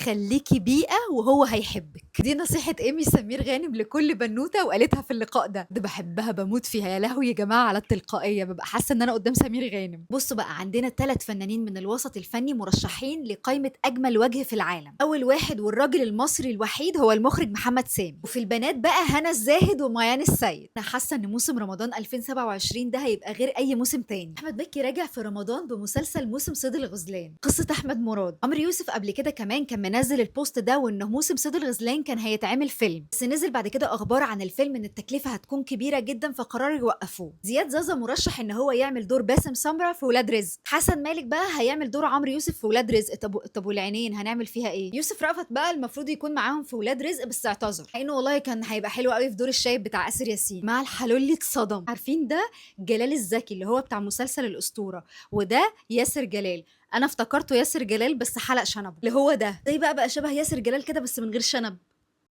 خليكي بيئة وهو هيحبك. دي نصيحة ايمي سمير غانم لكل بنوتة وقالتها في اللقاء ده بحبها بموت فيها، يا لهوي يا جماعة على التلقائية، ببقى حاسة ان انا قدام سمير غانم. بصوا بقى، عندنا 3 فنانين من الوسط الفني مرشحين لقائمة اجمل وجه في العالم. اول واحد والراجل المصري الوحيد هو المخرج محمد سامي، وفي البنات بقى هنا الزاهد وميان السيد. انا حاسة ان موسم رمضان 2027 ده هيبقى غير اي موسم تاني. احمد مكي راجع في رمضان بمسلسل موسم صيد الغزلان، قصة احمد مراد. عمرو يوسف قبل كده كمان كان منزل البوست ده، وانه موسم صيد الغزلان كان هيتعمل فيلم، بس نزل بعد كده اخبار عن الفيلم ان التكلفة هتكون كبيرة جدا فقرروا يوقفوه. زياد زازا مرشح ان هو يعمل دور باسم سمرة في ولاد رزق. حسن مالك بقى هيعمل دور عمرو يوسف في ولاد رزق. طب والعينين هنعمل فيها ايه؟ يوسف رأفت بقى المفروض يكون معاهم في ولاد رزق بس اعتذر، لانه والله كان هيبقى حلو قوي في دور الشايب بتاع آسر ياسين مع الحلولي. اتصدم. عارفين ده جلال الزكي اللي هو بتاع مسلسل الأسطورة، وده ياسر جلال. انا افتكرته ياسر جلال بس حلق شنب، اللي هو ده زي بقى شبه ياسر جلال كده بس من غير شنب.